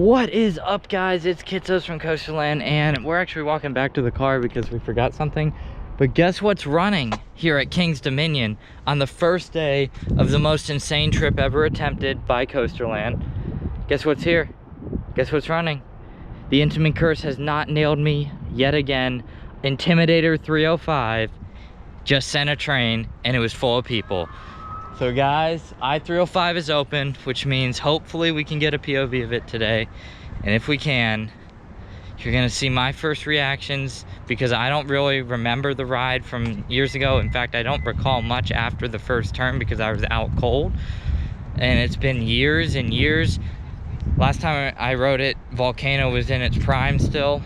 What is up, guys? It's Kitsos from Coasterland, and we're actually walking back to the car because we forgot something. But guess what's running here at King's Dominion on the first day of the most insane trip ever attempted by Coasterland? Guess what's here? Guess what's running? The Intimate Curse has not nailed me yet again. Intimidator 305 just sent a train, and it was full of people. So guys, I-305 is open, which means hopefully we can get a POV of it today. And if we can, you're gonna see my first reactions, because I don't really remember the ride from years ago. In fact, I don't recall much after the first turn because I was out cold. And it's been years and years. Last time I rode it, Volcano was in its prime still.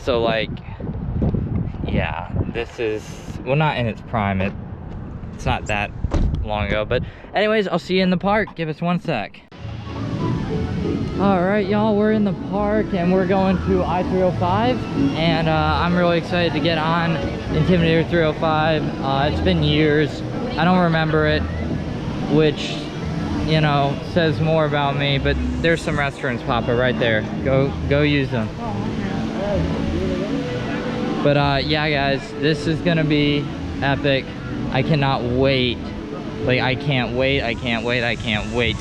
So like, yeah, this is, well, not in its prime, it's not that long ago. But anyways, I'll see you in the park. Give us one sec. All right, y'all, we're in the park and we're going to I-305, and I'm really excited to get on Intimidator 305. It's been years, I don't remember it, which, you know, says more about me. But there's some restaurants, Papa, right there. Go use them. But yeah, guys, this is gonna be epic. I cannot wait. Like, I can't wait to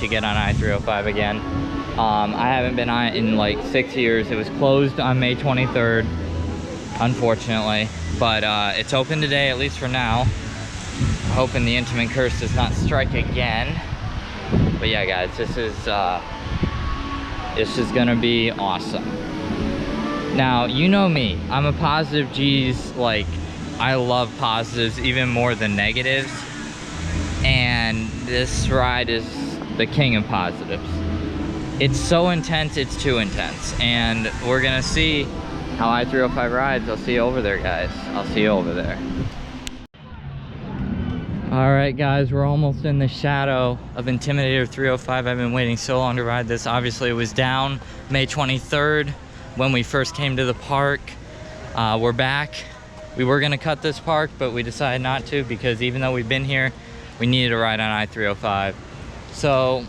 get on I-305 again. I haven't been on it in like 6 years. It was closed on May 23rd, unfortunately. But it's open today, at least for now. Hoping the Intimate Curse does not strike again. But yeah, guys, this is gonna be awesome. Now, you know me, I'm a positive G's. Like, I love positives even more than negatives. And this ride is the king of positives. It's so intense, it's too intense. And we're gonna see how I-305 rides. I'll see you over there, guys. I'll see you over there. All right, guys, we're almost in the shadow of Intimidator 305. I've been waiting so long to ride this. Obviously, it was down May 23rd when we first came to the park. We're back. We were gonna cut this park, but we decided not to, because even though we've been here, we needed a ride on I-305. So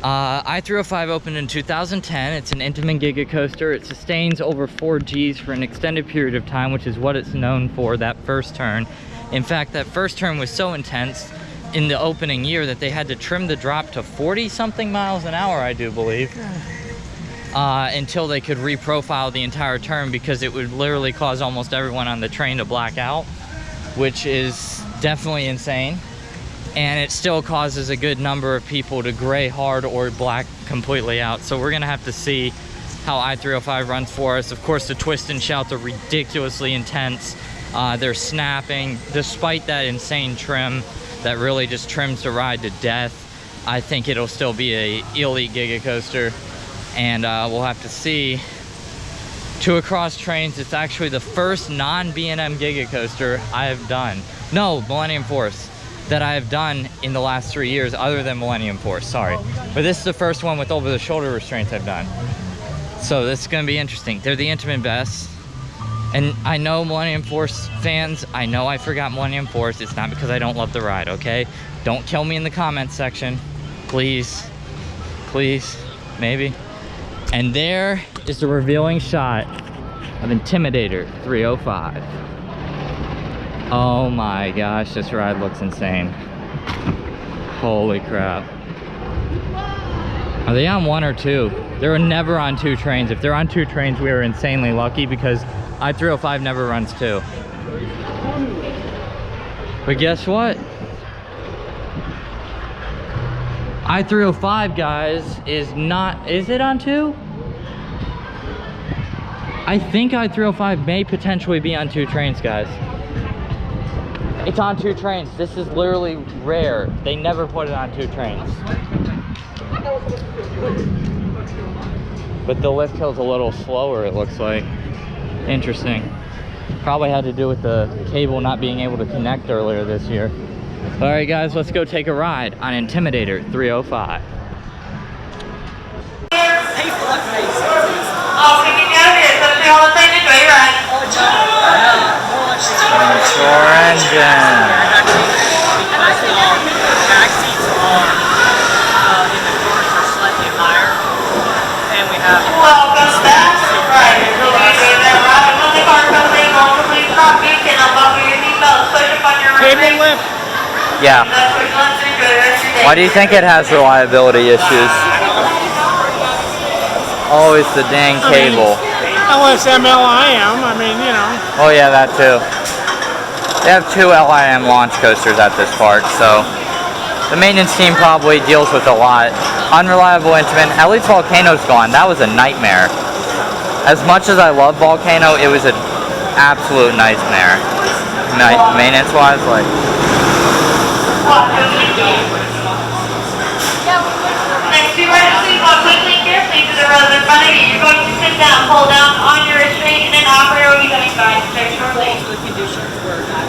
I-305 opened in 2010. It's an intimate giga coaster. It sustains over 4 Gs for an extended period of time, which is what it's known for, that first turn. In fact, that first turn was so intense in the opening year that they had to trim the drop to 40-something miles an hour, I do believe, until they could reprofile the entire turn, because it would literally cause almost everyone on the train to black out, which is definitely insane. And it still causes a good number of people to gray hard or black completely out. So we're gonna have to see how I-305 runs for us. Of course, the twist and shouts are ridiculously intense. They're snapping. Despite that insane trim that really just trims the ride to death, I think it'll still be a elite giga coaster. And we'll have to see. 2 Across Trains, it's actually the first non-B&M giga coaster I have done. No, Millennium Force, that I have done in the last 3 years, other than Millennium Force, sorry. But this is the first one with over-the-shoulder restraints I've done. So this is gonna be interesting. They're the intimate best. And I know Millennium Force fans, I know I forgot Millennium Force. It's not because I don't love the ride, okay? Don't kill me in the comments section. Please, please, maybe. And there is the revealing shot of Intimidator 305. Oh my gosh, this ride looks insane. Holy crap. Are they on 1 or 2? They were never on 2 trains. If they're on 2 trains, we are insanely lucky, because I-305 never runs 2. But guess what? I-305, guys, is it on 2? I think I-305 may potentially be on 2 trains, guys. It's on 2 trains. This is literally rare. They never put it on 2 trains. But the lift hill's a little slower, it looks like. Interesting. Probably had to do with the cable not being able to connect earlier this year. All right, guys, let's go take a ride on Intimidator 305. Back seats are in the course are slightly higher. Yeah. Why do you think it has reliability issues? Always the dang cable. LSM-LIM, I mean, you know. Oh yeah, that too. They have 2 LIM launch coasters at this park, so the maintenance team probably deals with a lot. Unreliable instrument. At least Volcano's gone. That was a nightmare. As much as I love Volcano, it was an absolute nightmare. Maintenance-wise, like. Next to right, please walk quickly here, please to the rows in front of you. You're going to sit down, pull down on your restraint, and an operator will be coming by to check shortly. The conditions were not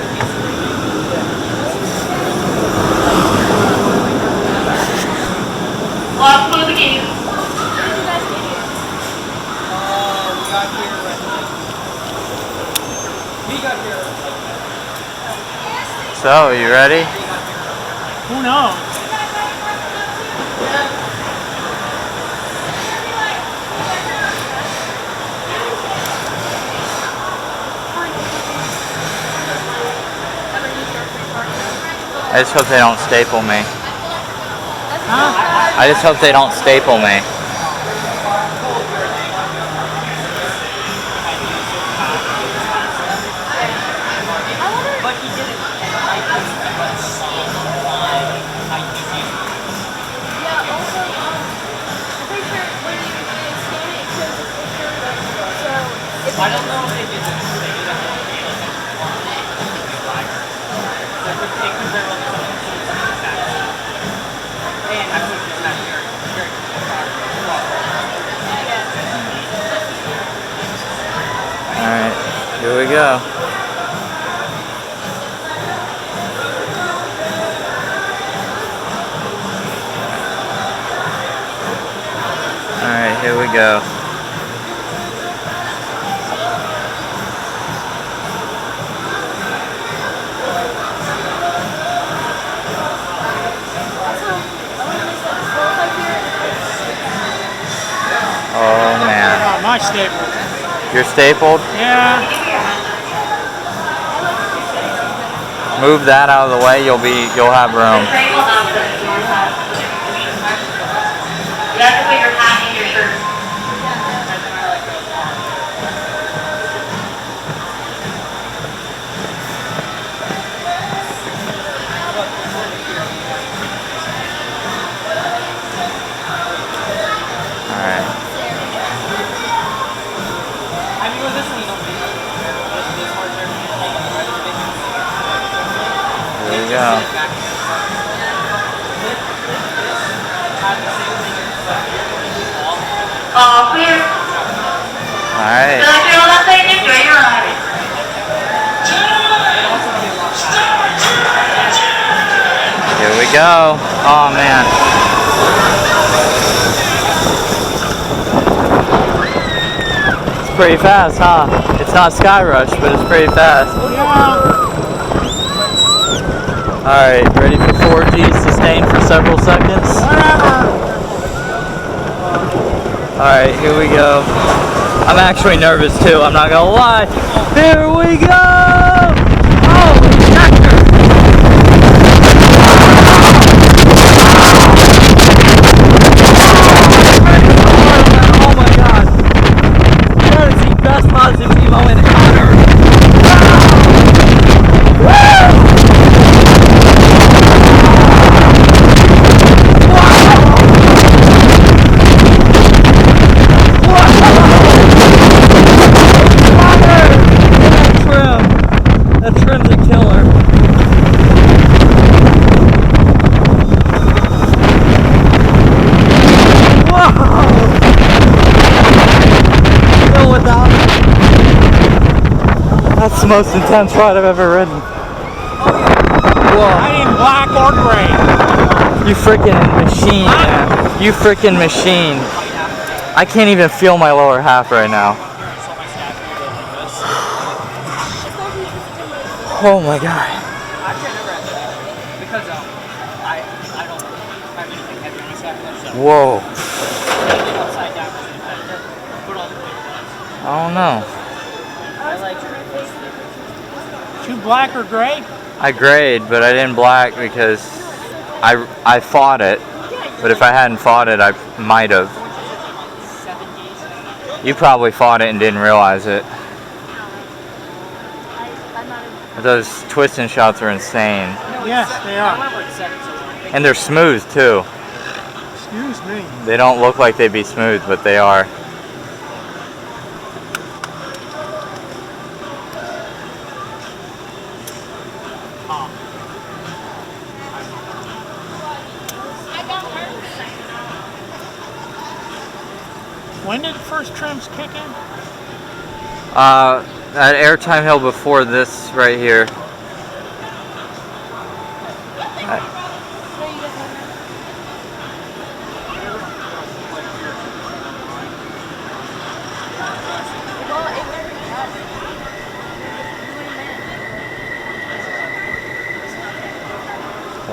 Lock, close the gates. So, you ready? Who knows? I just hope they don't staple me. Huh? I just hope they don't staple me. I don't know if they did this. Alright, here we go. Alright, here we go. Oh man. My staple. You're stapled? Yeah. Move that out of the way, you'll have room. You have to put your hat in your shirt. Alright. Here we go. All clear. Alright. Enjoy your ride. Here we go. Oh man. It's pretty fast, huh? It's not Sky Rush, but it's pretty fast. Alright, ready for 4G sustained for several seconds? Alright, here we go. I'm actually nervous too, I'm not gonna lie. Here we go! Holy nectar! Oh my god! That is the best positive emo in Anaconda. That trim's a killer. Whoa! Still without it. That's the most intense ride I've ever ridden. Whoa. I need black or gray. You freaking machine, man. You freaking machine. I can't even feel my lower half right now. Oh my god. Actually, I never had that because I don't have anything heavy on my staff. Whoa. Upside down is better. Put all the big ones. I don't know. I like Two black or gray? I grayed, but I didn't black because I fought it. But if I hadn't fought it, I might have. You probably fought it and didn't realize it. Those twisting shots are insane. Yes, they are. And they're smooth too. Excuse me. They don't look like they'd be smooth, but they are. When did the first trims kick in? At airtime hill before this right here.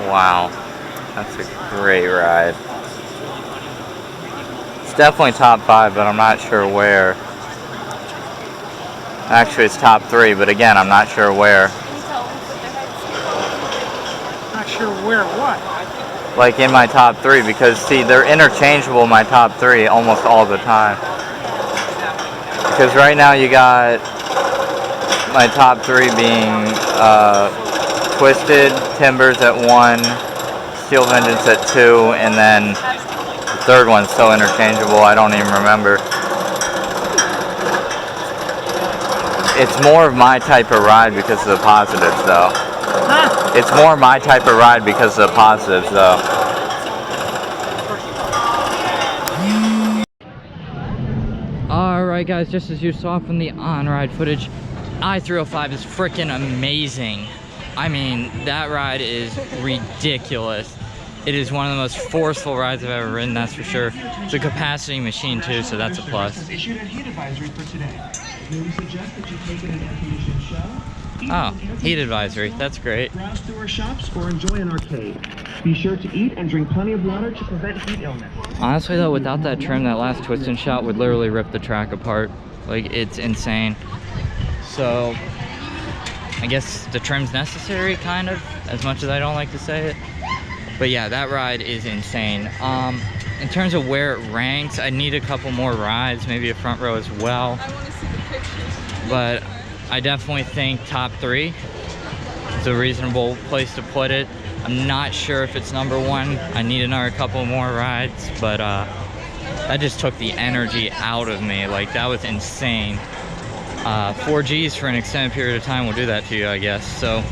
Wow, that's a great ride. It's definitely top 5, but I'm not sure where. Actually, it's top 3, but again, I'm not sure where. Not sure where what? Like in my top 3, because see, they're interchangeable in my top 3 almost all the time. Because right now you got my top 3 being Twisted, Timbers at 1, Steel Vengeance at 2, and then the third one's so interchangeable I don't even remember. It's more of my type of ride because of the positives though. Huh? It's more my type of ride because of the positives though. Alright guys, just as you saw from the on-ride footage, I-305 is freaking amazing. I mean, that ride is ridiculous. It is one of the most forceful rides I've ever ridden, that's for sure. It's a capacity machine too, so that's a plus. Oh, heat advisory, that's great. Browse through our shops or enjoy an arcade. Be sure to eat and drink plenty of water to prevent heat illness. Honestly though, without that trim, that last twist and shot would literally rip the track apart. Like, it's insane. So, I guess the trim's necessary, kind of, as much as I don't like to say it. But yeah, that ride is insane. In terms of where it ranks, I need a couple more rides, maybe a front row as well. I want to see the pictures. But I definitely think top 3 is a reasonable place to put it. I'm not sure if it's number 1. I need another couple more rides, but that just took the energy out of me. Like, that was insane. 4 Gs for an extended period of time will do that to you, I guess. So,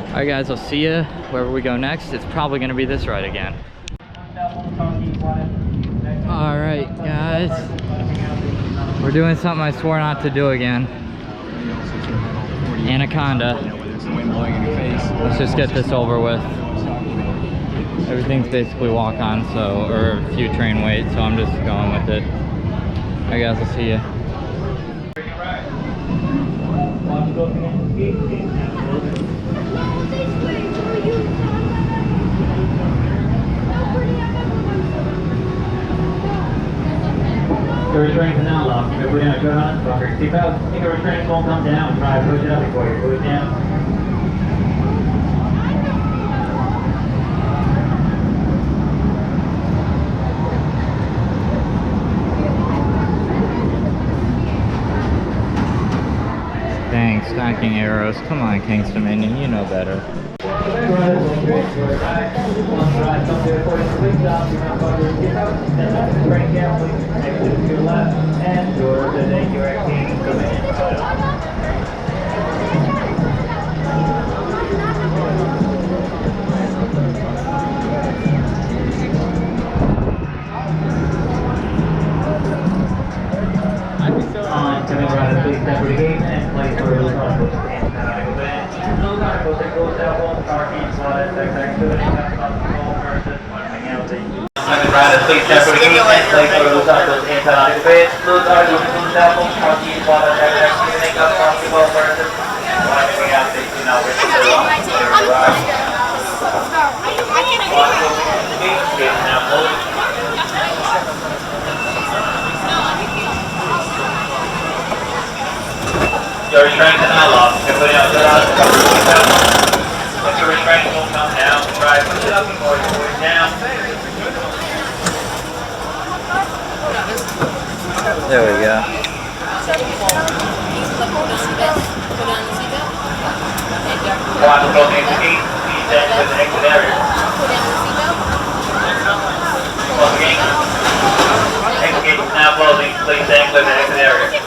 alright guys, I'll see you wherever we go next. It's probably going to be this ride again. Alright guys, we're doing something I swore not to do again. Anaconda. Let's just get this over with. Everything's basically walk on, so, or a few train wait, so I'm just going with it. Alright guys, I'll see you. The restraints are now locked. You can put down a coat on, lock your seatbelt. Think the restraints won't come down. Try to push it up before you put it down. Dang, stacking arrows. Come on, Kingston Minion, you know better. Coming right at 3 separate gates and place for those articles and those articles that goes out all parking, slides, activity, obstacle versus anything else. Coming right at 3 separate gates and place for those articles and those articles include Zapple, parking, slides, activity, obstacle versus anything else that you know which is Your restraints are now locked. You're putting out good odds. it up and boys, down. There we go. Watch the building to gate, please stand with the exit area. Close the gate. Exit gate is now closing, please stand with the exit area.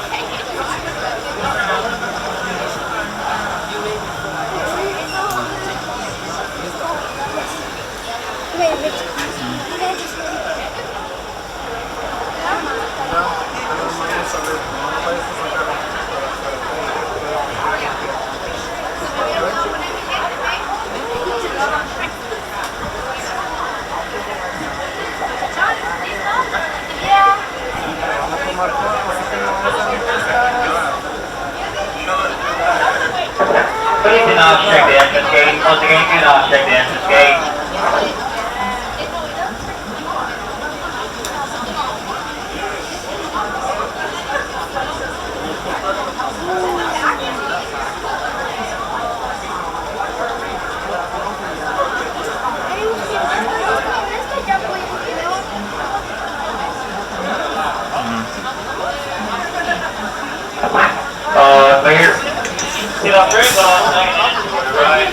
Please do not check the entrance gate. Once again, do not check the entrance gate. Right here. Get off your exhaust, second entrance to the right.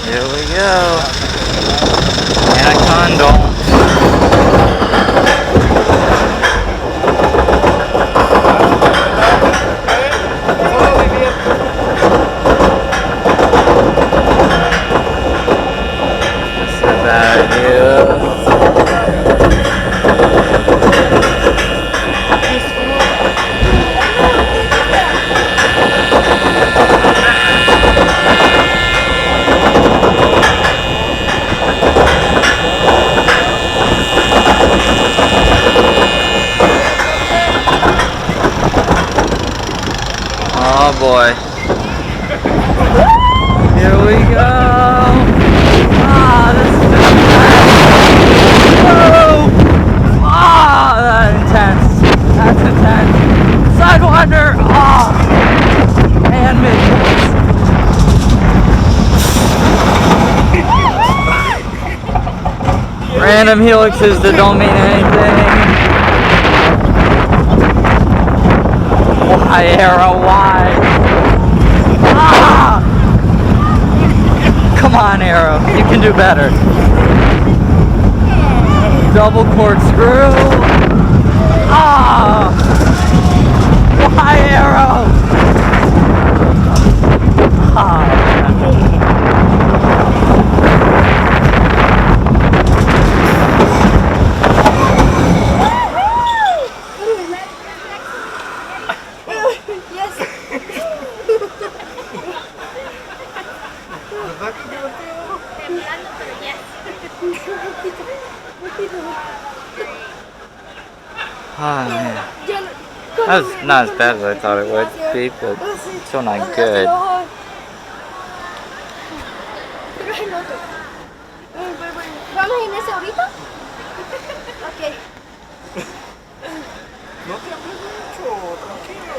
Here we go. Anaconda. Oh boy. Here we go. Ah, this is intense. Whoa! Ah, that's intense. That's intense. Sidewinder. Ah, and midgets. Random helixes that don't mean anything. Why, Arrow, why? Ah! Come on, Arrow, you can do better. Double corkscrew. Ah! Why, Arrow? Ah. Oh man, that was not as bad as I thought it would be, but still not good. ¿Vamos en ese ahorita? Ok. No te hables mucho, tranquilo.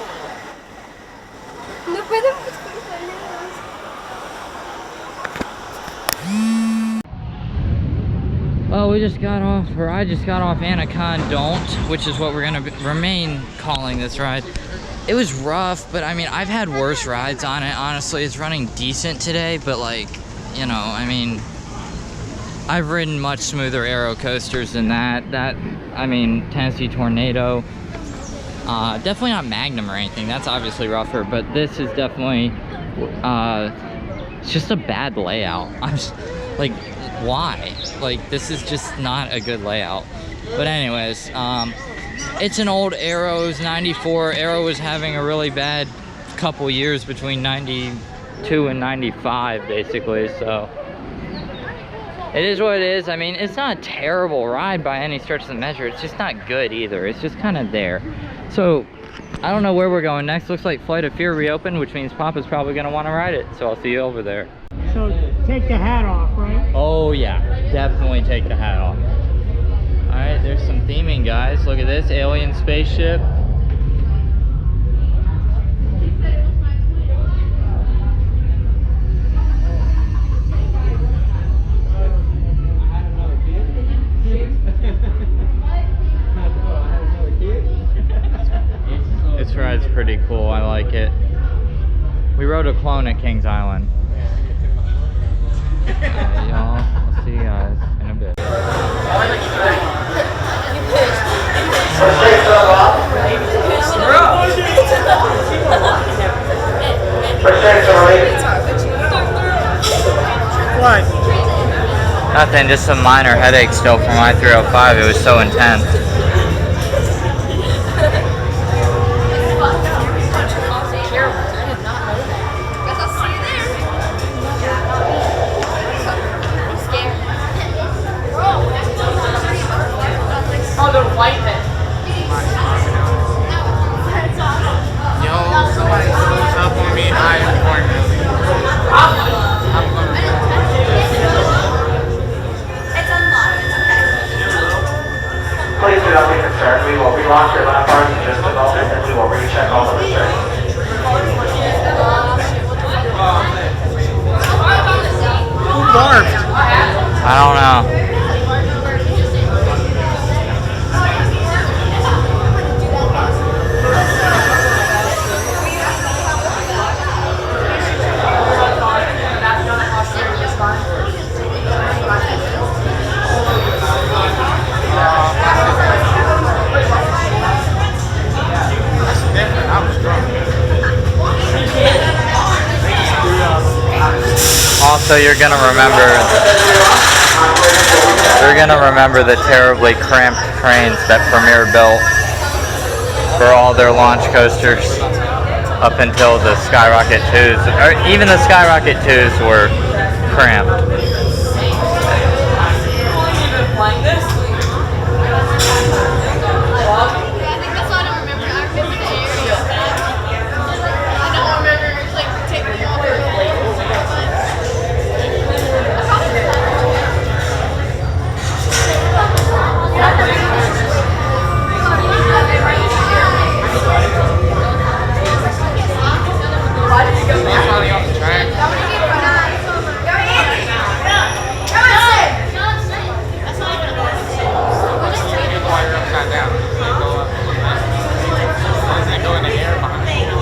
No puedo. Well, we just got off, or I just got off Anaconda, which is what we're gonna remain calling this ride. It was rough, but I mean, I've had worse rides on it, honestly. It's running decent today, but like, you know, I mean, I've ridden much smoother aero coasters than that. I mean, Tennessee Tornado. Definitely not Magnum or anything. That's obviously rougher, but this is definitely, it's just a bad layout. I'm just, like, why? Like, this is just not a good layout. But anyways, it's an old Aero. It was 94. Aero was having a really bad couple years between 92 and 95, basically, so it is what it is. I mean, it's not a terrible ride by any stretch of the measure. It's just not good either. It's just kind of there. So I don't know where we're going next. Looks like Flight of Fear reopened, which means Papa's probably going to want to ride it. So I'll see you over there. So take the hat off, right? Oh yeah, definitely take the hat off. All right, there's some theming, guys. Look at this alien spaceship. Nothing, just some minor headaches still from I-305. It was so intense. Oh, the white men. Yo, somebody goes up on me, I am going to leave. I'm going to Please do not be concerned. We will relaunch your lap bars in just a moment and we will recheck all the restraints. Who barfed? I don't know. Different. I was drunk. Also, you're gonna remember the terribly cramped trains that Premier built for all their launch coasters up until the Skyrocket 2s. Or even the Skyrocket 2s were cramped. Somebody on the track. While you're upside down, they go up. They go in the air behind you.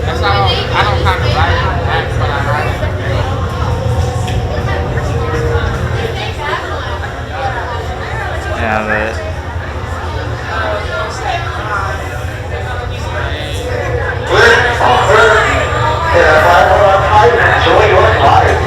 That's not all. I don't kind of ride it back, but I ride it. Yeah, but Enjoy your flight.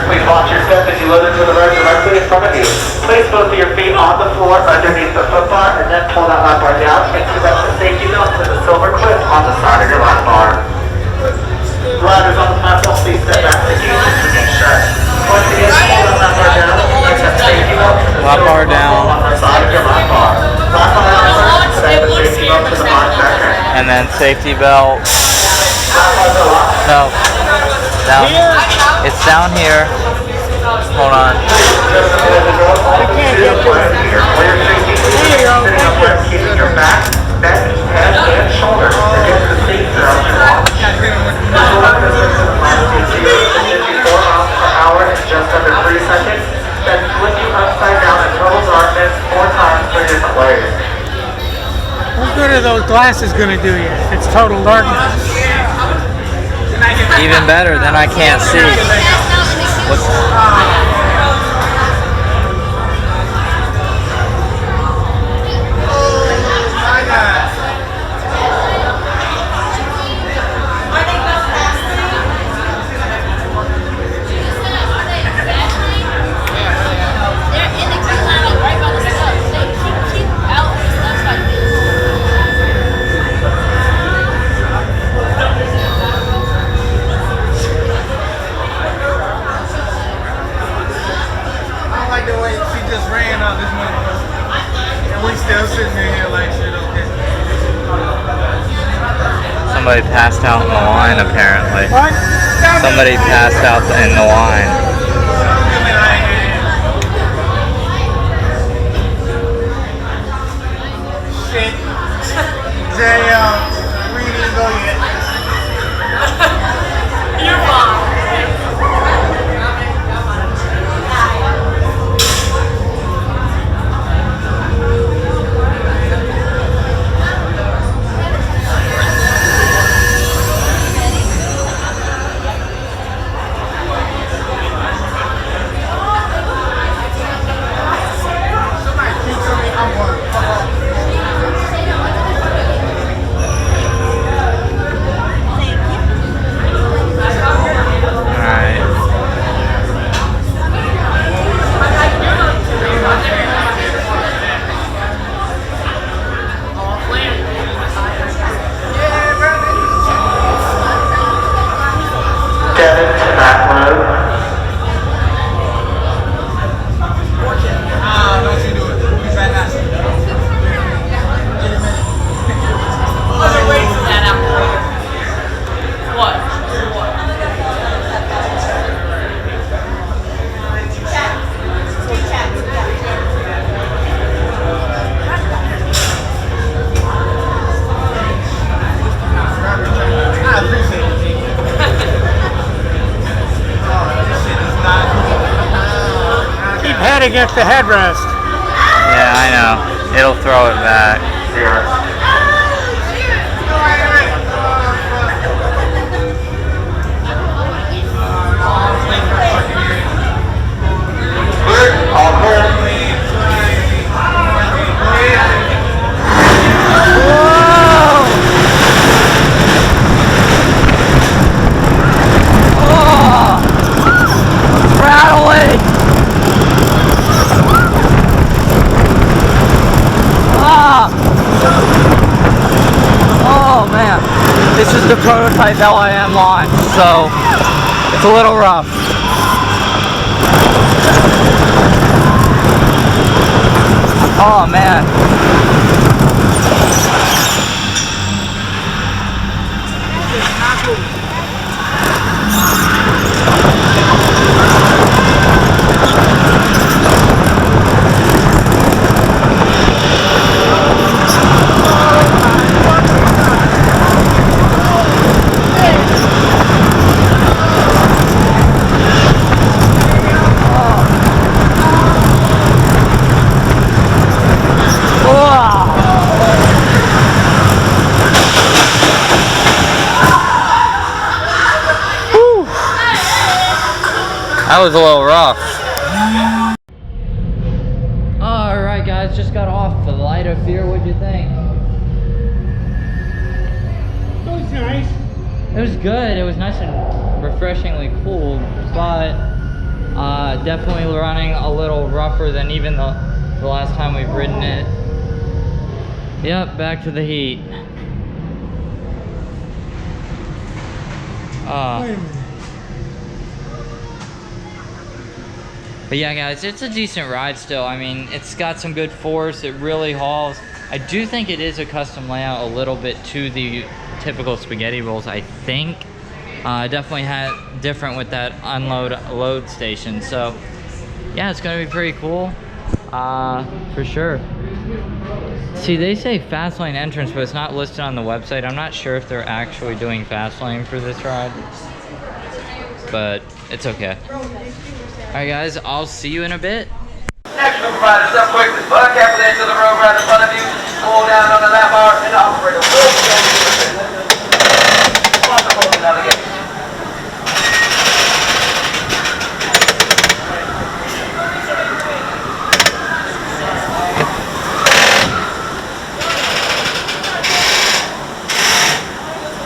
Please watch your step as you load into the road directly in front of you. Place both of your feet on the floor underneath the foot bar and then pull that lap bar down. Make sure that the safety belt with a silver clip on the side of your lap bar. Riders on the platform, please step back to you to make sure. Once again, pull that lap bar down. Place that safety belt with the Lap bar silver clip down. on the side of your lap bar. Lap bar out first, then the safety belt to the bar second. and then safety belt. No. Down. It's down here. Hold on. I can't get to it. There you go. Keeping your back, neck, head, and shoulders against the seat throughout your launch. Visual distance of altitude 54 miles per hour in just under 3 seconds. Then flip you upside down in total darkness 4 times 3 different ways. What good are those glasses going to do you? It's total darkness. Even better, then I can't see. What's Still sitting in here like shit, okay. somebody passed out in the line apparently. What? Somebody passed out in the line. Shit. We didn't go yet. You're fine. Against the headrest. Yeah, I know. It'll throw it back. All clear. This is the prototype LIM launch, so it's a little rough. Oh man. That was a little rough. Alright guys, just got off the Light of Fear. What'd you think? It was nice. It was good. It was nice and refreshingly cool, but definitely running a little rougher than even the last time we've ridden it. Yep, back to the heat. Wait a minute. But yeah guys, it's a decent ride still. I mean, it's got some good force, it really hauls. I do think it is a custom layout a little bit to the typical spaghetti rolls, I think. Definitely had different with that unload load station. So yeah, it's gonna be pretty cool, for sure. See, they say fast lane entrance, but it's not listed on the website. I'm not sure if they're actually doing fast lane for this ride, but it's okay. Alright guys, I'll see you in a bit. Next group riders up quickly. Buck carefully into the road right in front of you. Pull down on the lap bar and operator. Wonderful navigation.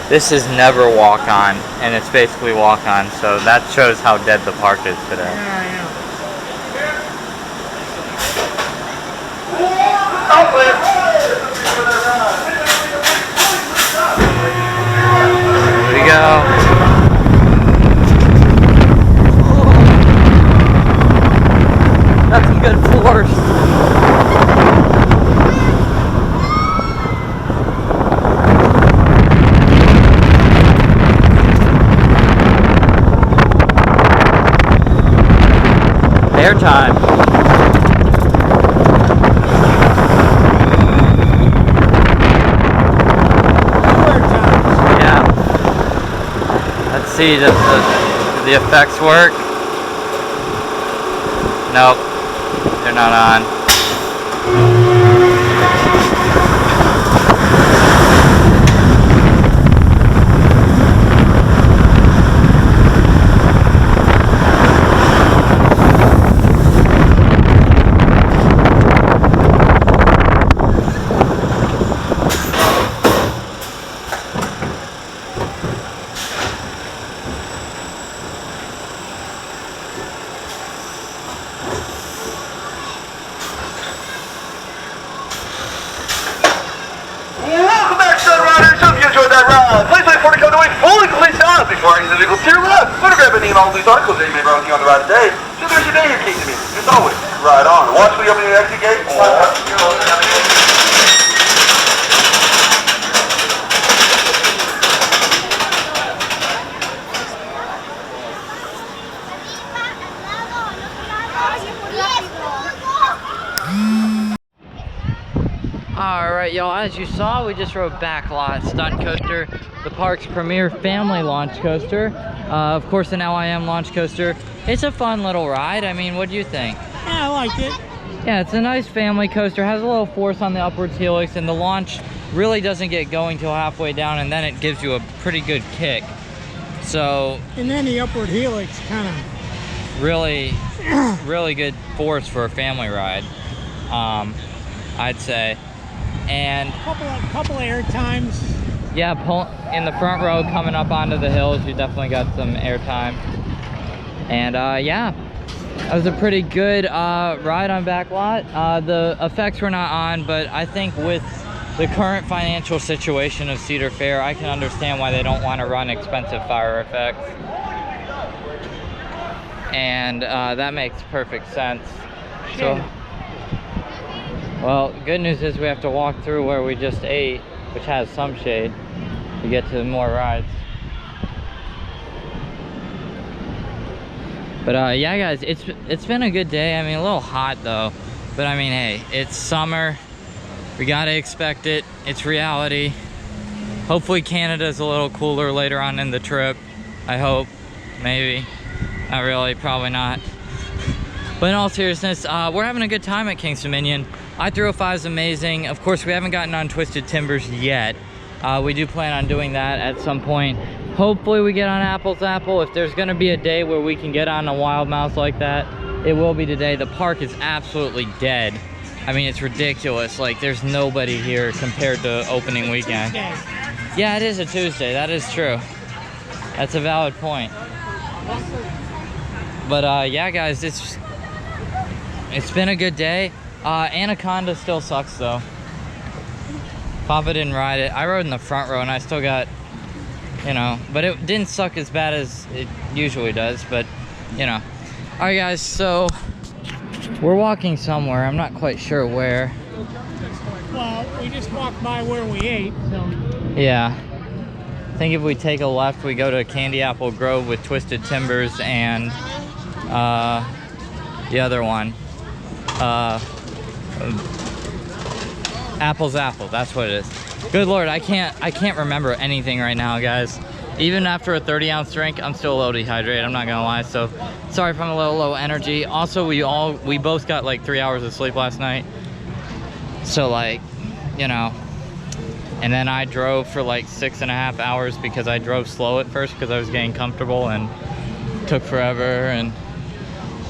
This is never walk on, and it's basically walk on, so that shows how dead the park is today. Yeah, I know. Here we go. That's some good force. airtime. Yeah. Let's see, does the effects work? Nope, they're not on. Welcome back, Sun Riders. Hope you enjoyed that ride. Please wait for it to come to a fully complete stop before I use the vehicle to your left. Photograph and email all these articles that you may browse on the ride today. So there's your day here, King to me. As always, ride on. Watch for the opening exit gate. Alright y'all, as you saw, we just rode Backlot stunt coaster, the park's premier family launch coaster. Of course, an LIM launch coaster. It's a fun little ride. I mean, what do you think? Yeah, I liked it. Yeah, it's a nice family coaster, has a little force on the upwards helix, and the launch really doesn't get going till halfway down, and then it gives you a pretty good kick. So, And then the upward helix kind of... really good force for a family ride, I'd say. And couple of air times. yeah, in the front row coming up onto the hills, you definitely got some air time. And yeah, that was a pretty good ride on Backlot. The effects were not on, but I think with the current financial situation of Cedar Fair, I can understand why they don't want to run expensive fire effects. And that makes perfect sense. So, well, good news is we have to walk through where we just ate, which has some shade, to get to more rides. But yeah guys, it's been a good day. I mean, a little hot though, but I mean, hey, it's summer. We gotta expect it. It's reality. Hopefully Canada's a little cooler later on in the trip. I hope, maybe. Not really, probably not. But in all seriousness, we're having a good time at King's Dominion. I-305 is amazing. Of course, we haven't gotten on Twisted Timbers yet. We do plan on doing that at some point. Hopefully we get on Zapple. If there's gonna be a day where we can get on a wild mouse like that, it will be today. The park is absolutely dead. I mean, it's ridiculous. Like, there's nobody here compared to opening weekend. Yeah, it is a Tuesday. That is true. That's a valid point. But yeah guys, it's been a good day. Anaconda still sucks though. Papa didn't ride it. I rode in the front row and I still got, you know, but it didn't suck as bad as it usually does, but you know. All right guys, so we're walking somewhere. I'm not quite sure where. Well, we just walked by where we ate, so. Yeah. I think if we take a left, we go to Candy Apple Grove with Twisted Timbers and the other one. Zapple, that's what it is. Good lord, I can't remember anything right now, guys. Even after a 30-ounce drink, I'm still a little dehydrated, I'm not gonna lie, so sorry if I'm a little low energy. Also, we both got like 3 hours of sleep last night, so like, you know. And then I drove for like 6.5 hours because I drove slow at first because I was getting comfortable and took forever, and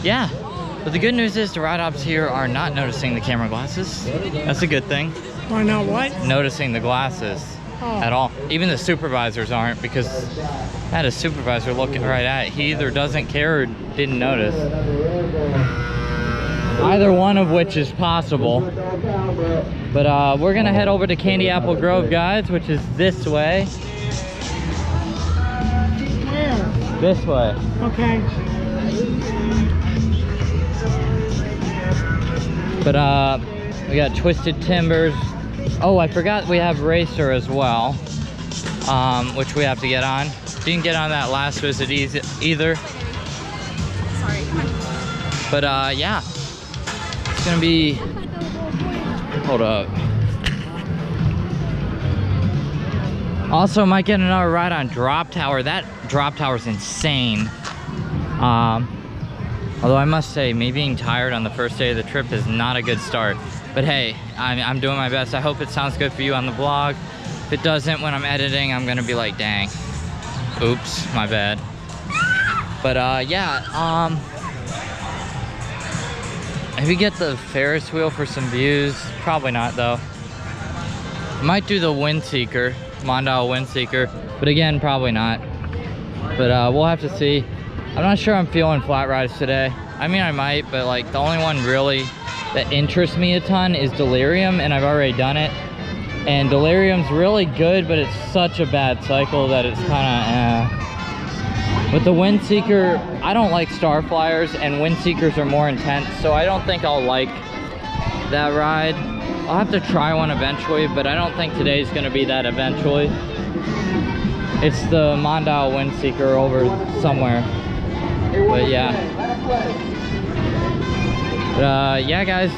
yeah. But the good news is the ride ops here are not noticing the camera glasses. That's a good thing. Why not what? Noticing the glasses at all. Even the supervisors aren't, because I had a supervisor looking right at it. He either doesn't care or didn't notice. Either one of which is possible. But we're gonna head over to Candy Apple Grove, guys, which is this way. Where? This way. Okay. But we got Twisted Timbers. Oh, I forgot we have Racer as well, which we have to get on. Didn't get on that last visit either. Sorry. But yeah, it's gonna be, hold up. Also might get another ride on Drop Tower. That Drop Tower is insane. Although I must say, me being tired on the first day of the trip is not a good start. But hey, I'm doing my best. I hope it sounds good for you on the vlog. If it doesn't, when I'm editing, I'm gonna be like, dang, oops, my bad. But yeah, maybe get the Ferris wheel for some views. Probably not though. Might do the Windseeker, Mondale Windseeker, but again, probably not. But we'll have to see. I'm not sure I'm feeling flat rides today. I mean, I might, but like the only one really that interests me a ton is Delirium, and I've already done it. And Delirium's really good, but it's such a bad cycle that it's kind of With the Windseeker, I don't like Star Flyers, and Windseekers are more intense, so I don't think I'll like that ride. I'll have to try one eventually, but I don't think today's gonna be that eventually. It's the Mondale Windseeker over somewhere. But yeah. But yeah, guys.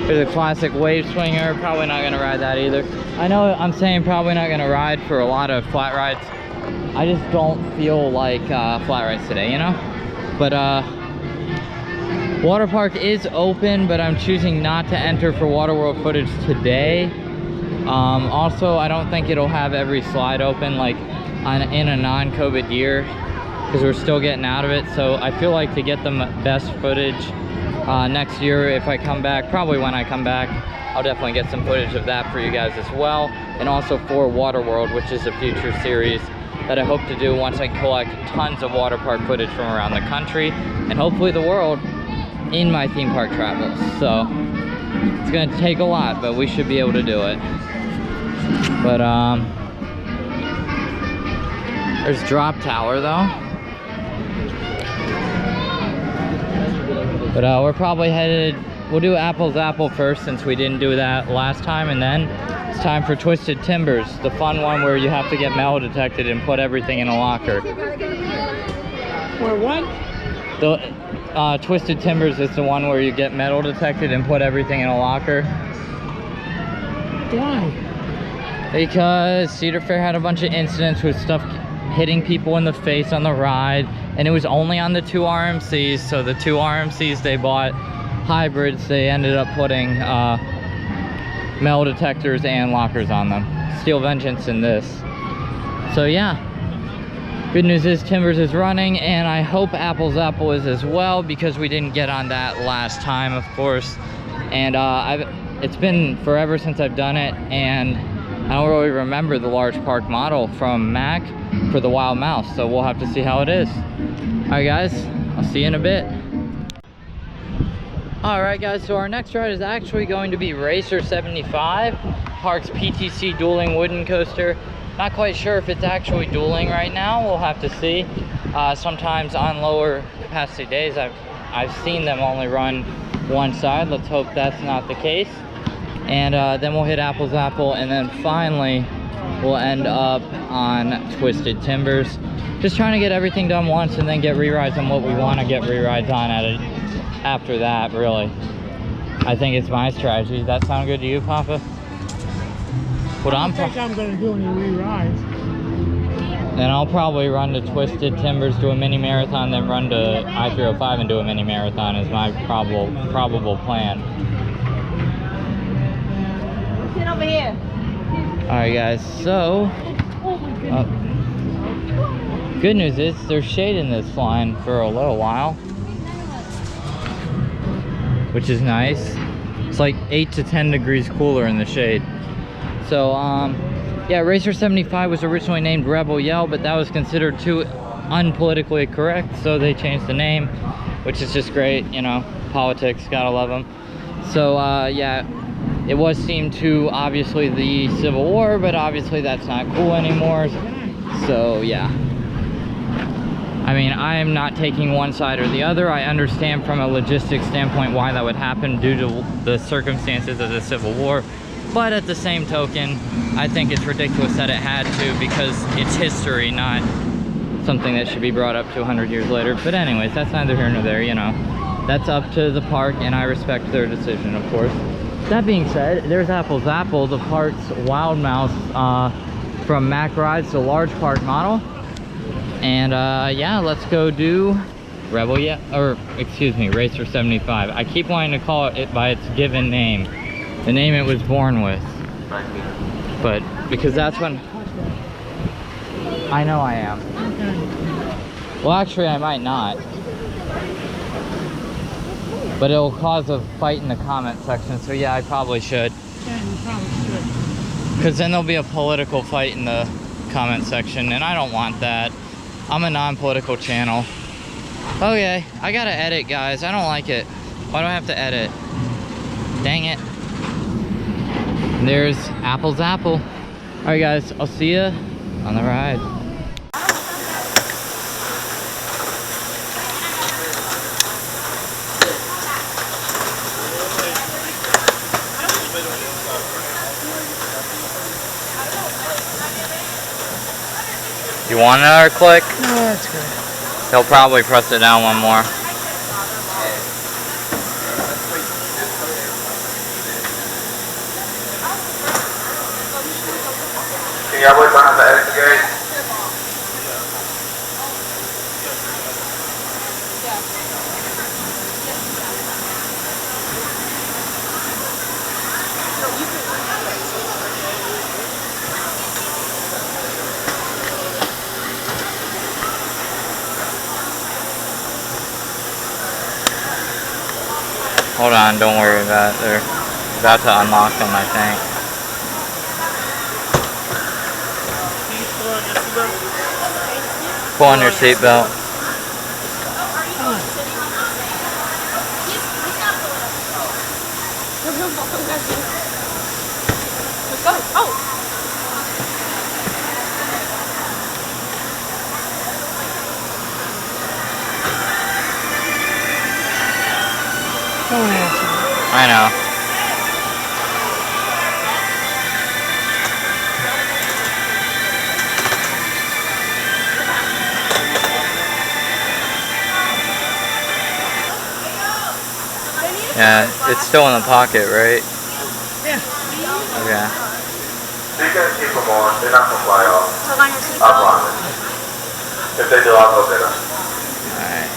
There's a classic wave swinger. Probably not gonna ride that either. I know I'm saying probably not gonna ride for a lot of flat rides. I just don't feel like flat rides today, you know? But water park is open, but I'm choosing not to enter for Water World footage today. Also, I don't think it'll have every slide open like in a non-COVID year, because we're still getting out of it. So I feel like to get the best footage next year, if I come back, probably when I come back, I'll definitely get some footage of that for you guys as well. And also for Water World, which is a future series that I hope to do once I collect tons of water park footage from around the country and hopefully the world in my theme park travels. So it's gonna take a lot, but we should be able to do it. But there's Drop Tower though. But we're probably headed, we'll do Apple's Apple first since we didn't do that last time, and then it's time for Twisted Timbers, the fun one where you have to get metal detected and put everything in a locker. Where what? The Twisted Timbers is the one where you get metal detected and put everything in a locker. Why? Because Cedar Fair had a bunch of incidents with stuff hitting people in the face on the ride, and it was only on the 2 RMCs. So the 2 RMCs they bought hybrids, they ended up putting metal detectors and lockers on them. Steel Vengeance in this. So yeah, good news is Timbers is running, and I hope Apple's Apple is as well, because we didn't get on that last time, of course. And it's been forever since I've done it, and I don't really remember the large park model from Mac for the Wild Mouse, so we'll have to see how it is. Alright guys, I'll see you in a bit. Alright guys, so our next ride is actually going to be Racer 75, Park's PTC dueling wooden coaster. Not quite sure if it's actually dueling right now, we'll have to see. Sometimes on lower capacity days, I've seen them only run one side. Let's hope that's not the case. And then we'll hit Apple's Apple, and then finally we'll end up on Twisted Timbers. Just trying to get everything done once and then get re-rides on what we want to get re-rides on at it after that, really. I think it's my strategy. Does that sound good to you, Papa? What I don't think I'm going to do any re-rides. Then I'll probably run to Twisted Timbers, do a mini marathon, then run to I-305 and do a mini marathon is my probable plan. Sit over here. Alright guys, so good news is there's shade in this line for a little while, which is nice. It's like 8 to 10 degrees cooler in the shade. So yeah, Racer 75 was originally named Rebel Yell, but that was considered too unpolitically correct, so they changed the name, which is just great, you know, politics, gotta love them. So yeah, it was themed to obviously the Civil War, but obviously that's not cool anymore. So yeah, I mean, I am not taking one side or the other. I understand from a logistics standpoint why that would happen due to the circumstances of the Civil War, but at the same token, I think it's ridiculous that it had to, because it's history, not something that should be brought up to 100 years later. But anyways, that's neither here nor there, you know. That's up to the park, and I respect their decision, of course. That being said, there's Zapple, the park's wild mouse from Mack Rides, the large park model. And yeah, let's go do Rebel, Racer 75. I keep wanting to call it by its given name, the name it was born with. But because that's when I know I am. Well, actually, I might not. But it'll cause a fight in the comment section, so yeah, I probably should. Yeah, you probably should. Because then there'll be a political fight in the comment section, and I don't want that. I'm a non-political channel. Okay, I gotta edit, guys. I don't like it. Why do I have to edit? Dang it. There's Zapple. Alright, guys, I'll see ya on the ride. You want another click? No, that's good. He'll probably press it down one more. Can y'all boys learn how to edit the gate? Hold on, don't worry about it. They're about to unlock them, I think. Pull on your seatbelt. Don't answer. I know. Yeah, it's still in the pocket, right? Yeah. Okay. So you can keep them on. They're not gonna fly off. Hold on your seatbelt. I promise. If they do, I'll go get them. Alright.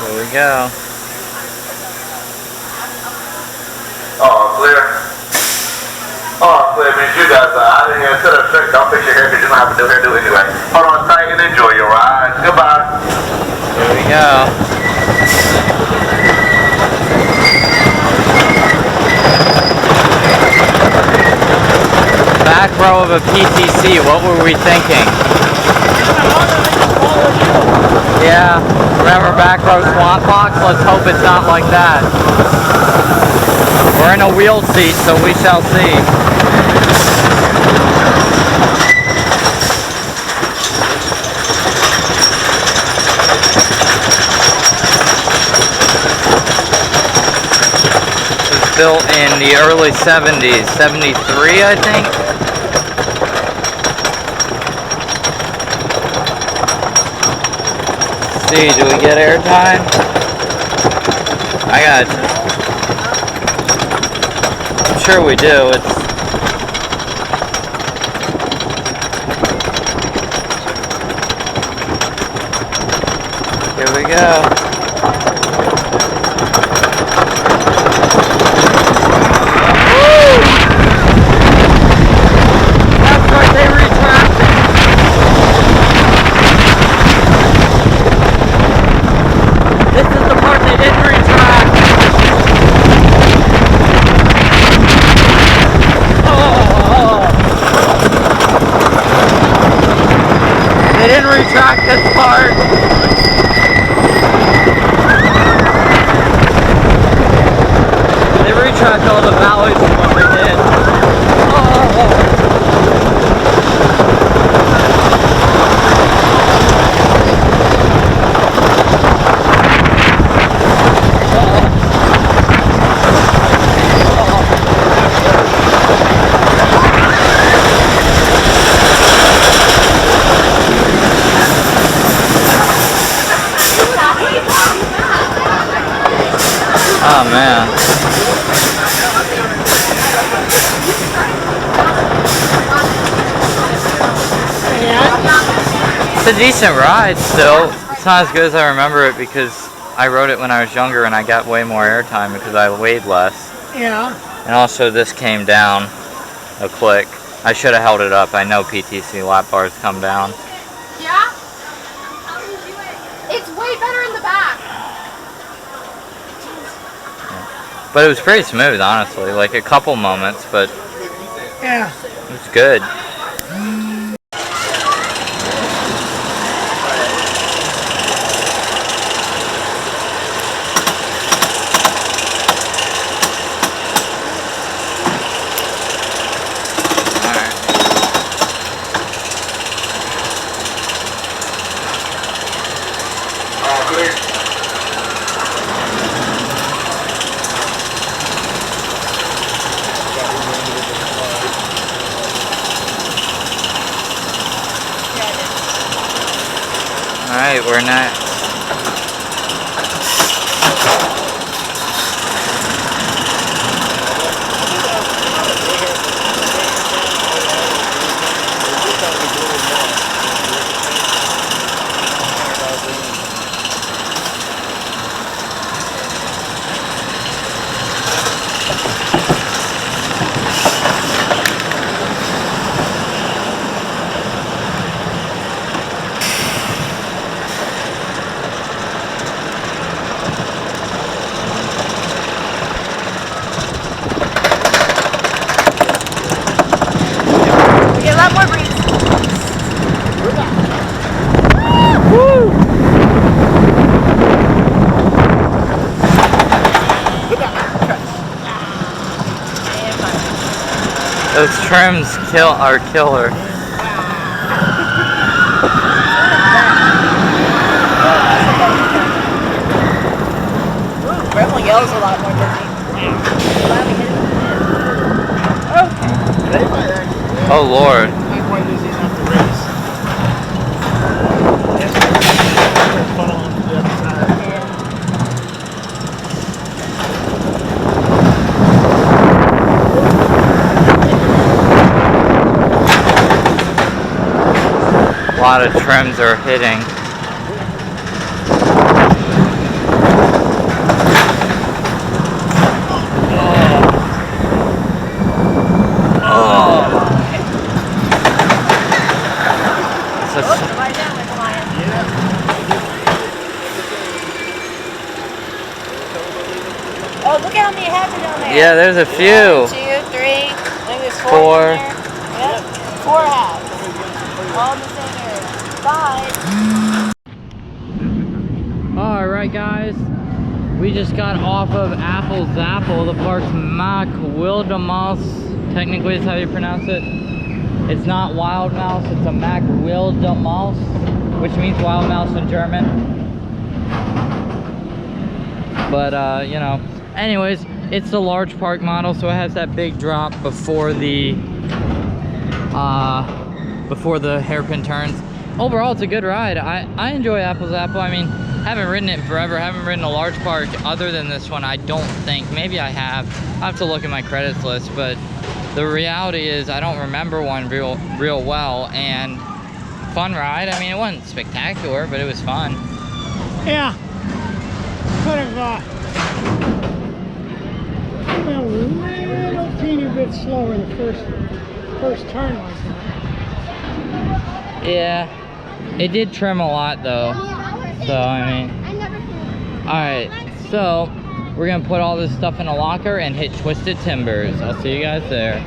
Here we go. Oh, clear. Oh, clear means you guys I didn't even set a trick. Don't fix your hair because you don't have to do hairdo anyway. Hold on tight and enjoy your ride. Goodbye. Here we go. Back row of a PTC, what were we thinking? Yeah, remember back row swamp box? Let's hope it's not like that. We're in a wheel seat, so we shall see. It was built in the early 70s, 73 I think. See, do we get airtime? I got it. I'm sure we do. Here we go. Woo! That's right, they retracted. This is the part they didn't retract. They didn't retract this part. They retract all the valleys from what they did. Oh man. It's a decent ride still. It's not as good as I remember it because I rode it when I was younger and I got way more airtime because I weighed less. Yeah. And also this came down a click. I should have held it up. I know PTC lap bars come down. Yeah? It's way better in the back. But it was pretty smooth, honestly. Like a couple moments, but Yeah. it was good. Alright, we're next. Get a lot more breeze. Those trims are killer. Rebel yells a lot more, doesn't he? Oh Lord. A lot of trims are hitting. Oh, look how many heads are down there. Yeah, there's a few. 1, 2, 3. I think there's 4 4. in there. Yep. 4 halves. All in the same area. Bye. Alright guys, we just got off of Zapple, the park's Mac Wildemaus. Technically is how you pronounce it. It's not wild mouse, it's a Mac Wildemaus, which means wild mouse in German. But you know, anyways, it's the large park model, so it has that big drop before the hairpin turns. Overall, it's a good ride. I enjoy Zapple. I mean, haven't ridden it in forever. Haven't ridden a large park other than this one, I don't think. Maybe I have. I have to look at my credits list, but the reality is I don't remember one real well. And fun ride. I mean, it wasn't spectacular, but it was fun. Yeah. Could have been a little teeny bit slower in the first turn like that. Yeah, it did trim a lot though. So I mean, alright, so we're gonna put all this stuff in a locker and hit Twisted Timbers. I'll see you guys there.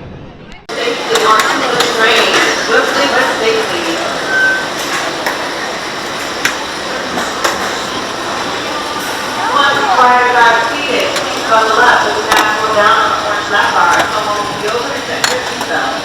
On the left, so we have to go down on the orange lap bar. Someone will be over and check your seatbelt.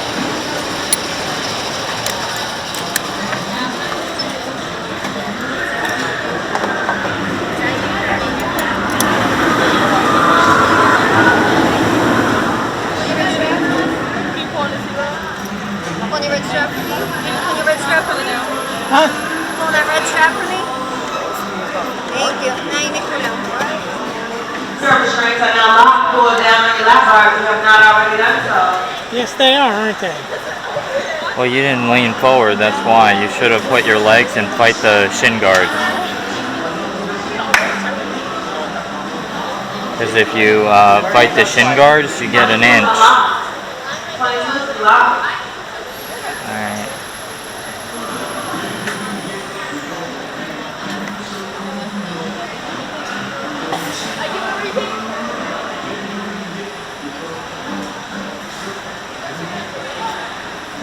On your red strap for me? On your red strap for me now? Huh? Hold that red strap for me? Thank you. Now you make her know. Surface strengths are now locked, pulled down on your lap bar if you have not already done so. Yes, they are, aren't they? Well, you didn't lean forward, that's why. You should have put your legs and fight the shin guard. Because if you fight the shin guards, you get an inch. Alright.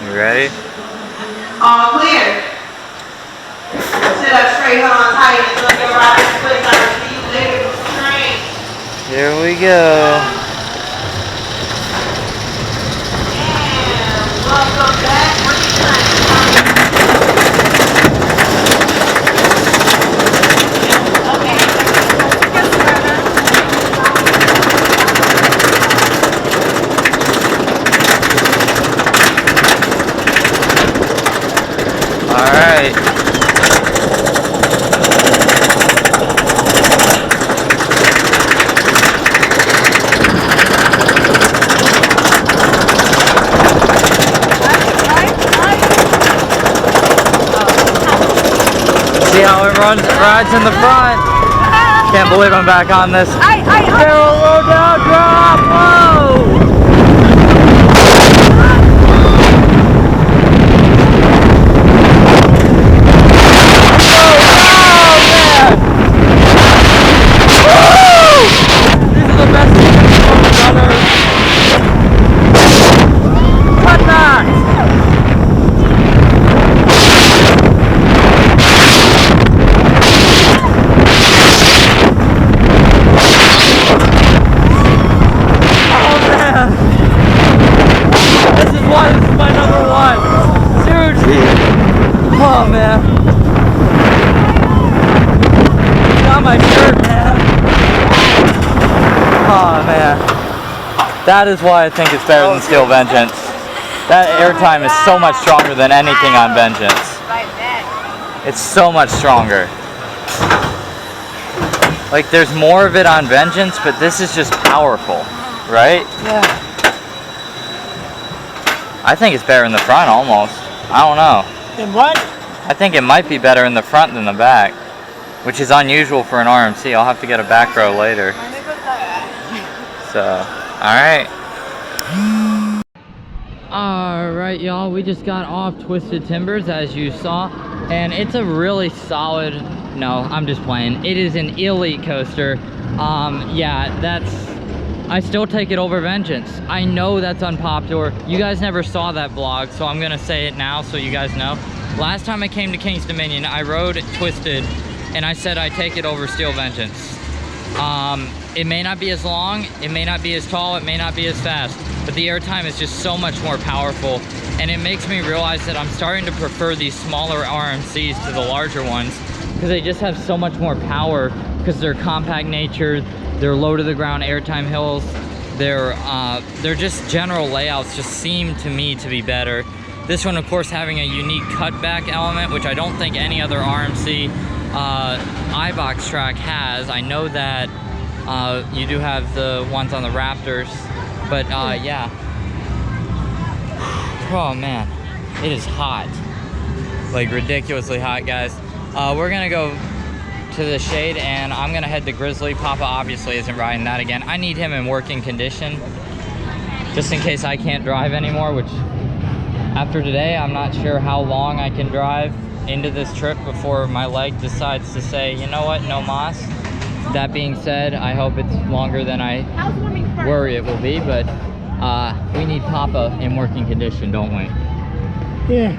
You ready? All clear. Sit up straight, hold on tight, and look your right foot out of the leg straight. Here we go. And welcome back. All right. See how it rides in the front? Can't believe I'm back on this. Barrel low down drop. Whoa! Oh man. Got my shirt, man. Oh man. That is why I think it's better than Steel Vengeance. That airtime is so much stronger than anything on Vengeance. It's so much stronger. Like there's more of it on Vengeance, but this is just powerful, right? Yeah. I think it's better in the front almost. I don't know. And what? I think it might be better in the front than the back, which is unusual for an RMC. I'll have to get a back row later. So, alright. Alright, y'all, we just got off Twisted Timbers, as you saw, and it's a really solid, no, I'm just playing. It is an elite coaster. Yeah, I still take it over Vengeance. I know that's unpopular. You guys never saw that vlog, so I'm gonna say it now so you guys know. Last time I came to King's Dominion, I rode Twisted, and I said I'd take it over Steel Vengeance. It may not be as long, it may not be as tall, it may not be as fast, but the airtime is just so much more powerful, and it makes me realize that I'm starting to prefer these smaller RMCs to the larger ones, because they just have so much more power, because they're compact nature, they're low to the ground airtime hills, they're just general layouts just seem to me to be better. This one, of course, having a unique cutback element, which I don't think any other RMC iBox track has. I know that you do have the ones on the Raptors, but yeah. Oh man, it is hot. Like ridiculously hot, guys. We're gonna go to the shade and I'm gonna head to Grizzly. Papa obviously isn't riding that again. I need him in working condition, just in case I can't drive anymore, which after today, I'm not sure how long I can drive into this trip before my leg decides to say, you know what, no mas. That being said, I hope it's longer than I worry it will be, but we need Papa in working condition, don't we? Yeah.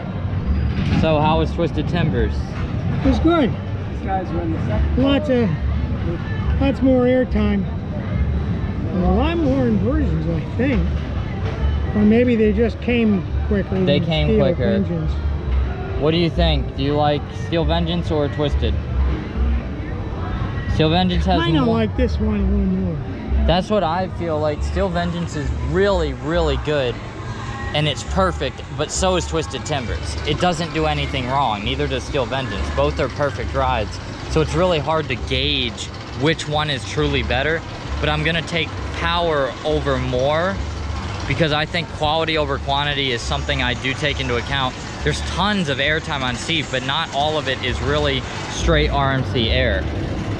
So how was Twisted Timbers? It was good. These guys were in the second. Lots more airtime. And a lot more inversions, I think. Or maybe they just came quicker. They came Steel quicker. Vengeance. What do you think? Do you like Steel Vengeance or Twisted? Steel Vengeance has I know, more. like this one a little more. That's what I feel like. Steel Vengeance is really, really good, and it's perfect, but so is Twisted Timbers. It doesn't do anything wrong, neither does Steel Vengeance. Both are perfect rides, so it's really hard to gauge which one is truly better. but I'm gonna take power over more because I think quality over quantity is something I do take into account. There's tons of airtime on seat, but not all of it is really straight RMC air.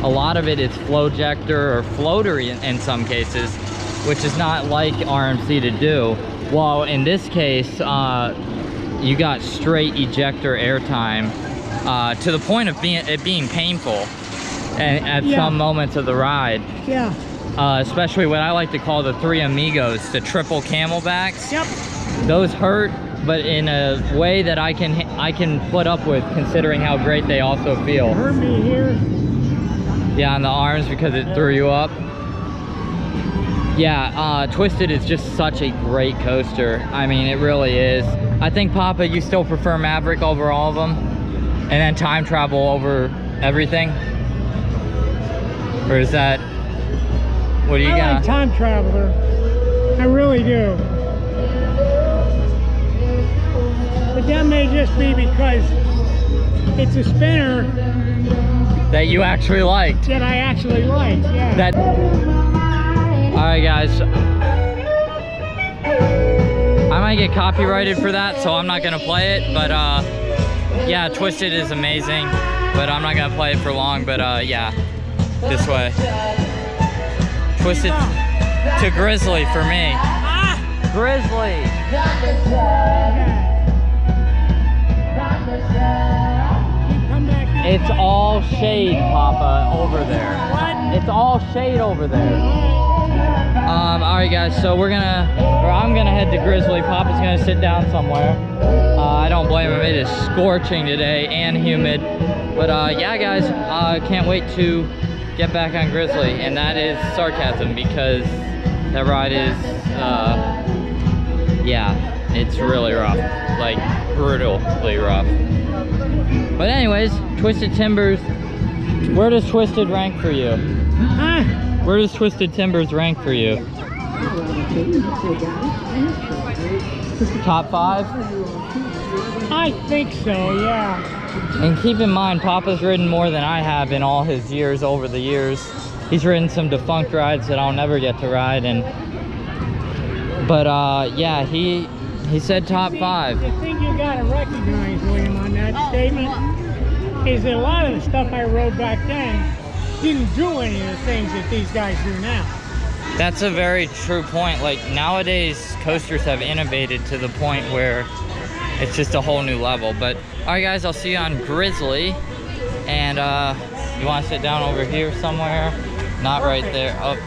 A lot of it is flow ejector or floater in some cases, which is not like RMC to do. While in this case, you got straight ejector airtime to the point of it being painful at some moments of the ride. Yeah. Especially what I like to call the three amigos, the triple camelbacks. Yep. Those hurt, but in a way that I can put up with, considering how great they also feel. Hurt me here. Yeah, on the arms because it threw you up. Yeah, Twisted is just such a great coaster. I mean, it really is. I think, Papa, you still prefer Maverick over all of them? And then time travel over everything? Or is that, what do you got? I like Time Traveler. I really do. But that may just be because it's a spinner that you actually liked. that I actually like, yeah. Alright guys, I might get copyrighted for that, so I'm not gonna play it, but yeah, Twisted is amazing, but I'm not gonna play it for long, but yeah, this way. Twisted to Grizzly for me. Grizzly! It's all shade, Papa, over there. What? It's all shade over there. Alright guys, so I'm gonna head to Grizzly. Papa's gonna sit down somewhere. I don't blame him, it is scorching today and humid. But yeah guys, can't wait to get back on Grizzly. And that is sarcasm because that ride is, yeah, it's really rough. Like, brutally rough. But anyways, Twisted Timbers, where does Twisted rank for you? Huh? Where does Twisted Timbers rank for you? Top 5? I think so, yeah. And keep in mind, Papa's ridden more than I have in all his years over the years. He's ridden some defunct rides that I'll never get to ride, but yeah, he said top 5. The thing you gotta recognize, William, on that statement is that a lot of the stuff I rode back then didn't do any of the things that these guys do now. That's a very true point. Like, nowadays, coasters have innovated to the point where it's just a whole new level. But, alright guys, I'll see you on Grizzly. And, you want to sit down over here somewhere? Not right there. Oh,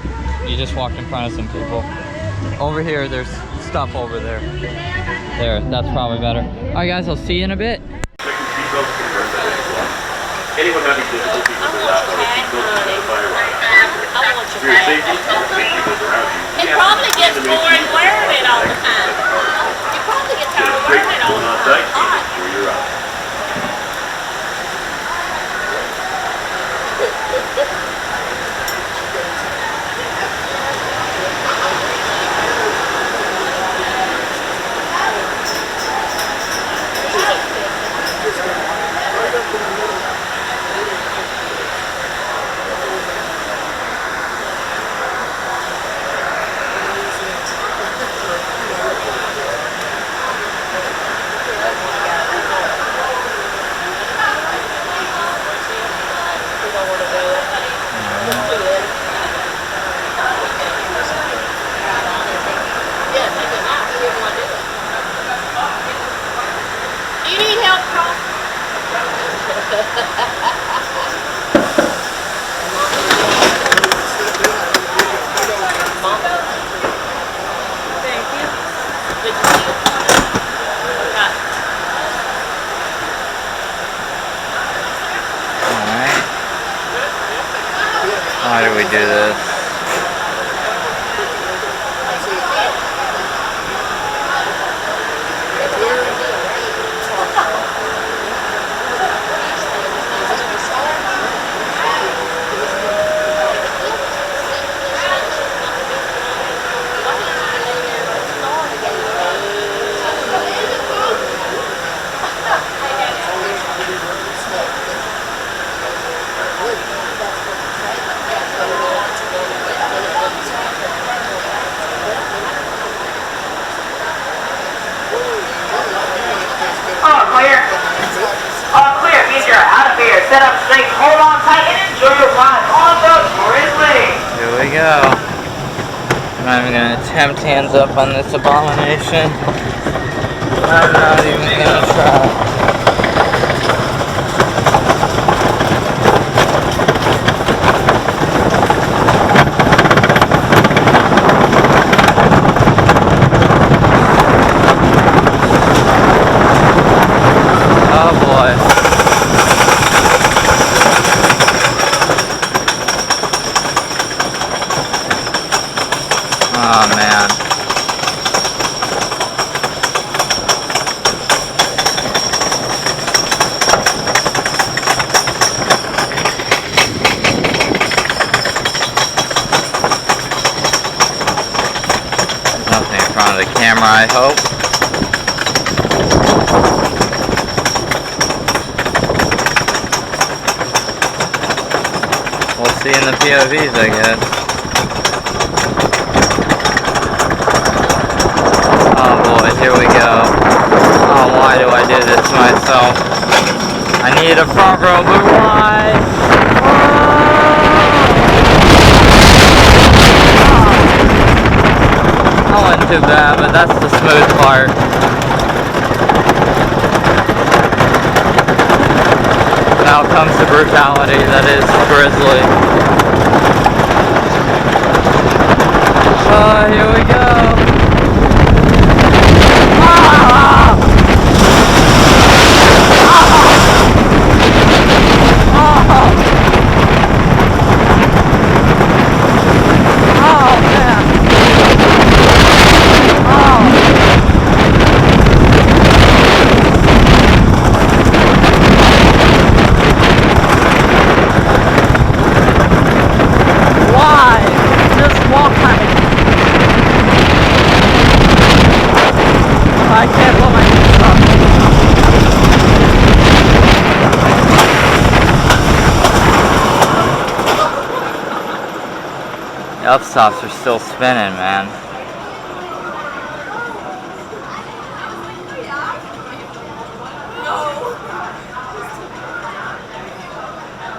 you just walked in front of some people. Over here, there's stuff over there. There, that's probably better. Alright guys, I'll see you in a bit. Anyone having difficulty with the last for your safety, It probably gets boring wearing it all the time. You probably get tired of wearing it all the time. enjoy your ride. How do we do this? set up straight, hold on tight, and enjoy your ride on the Grizzly. Here we go. I'm not even gonna attempt hands up on this abomination. I'm not even gonna try. Oh man. There's nothing in front of the camera, I hope. We'll see in the POVs, I guess. Oh boy, here we go. Oh, why do I do this to myself? I need a front row, but why? Oh. That wasn't too bad, but that's the smooth part. Now comes the brutality that is Grizzly. Oh, here we go. Upstops are still spinning, man.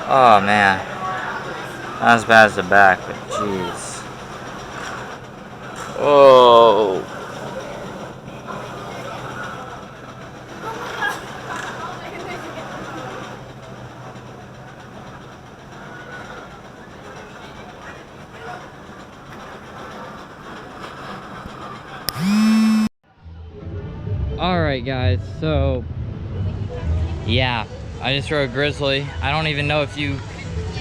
Oh man, not as bad as the back, but jeez. Oh. Alright guys, so yeah, I just rode Grizzly. I don't even know if you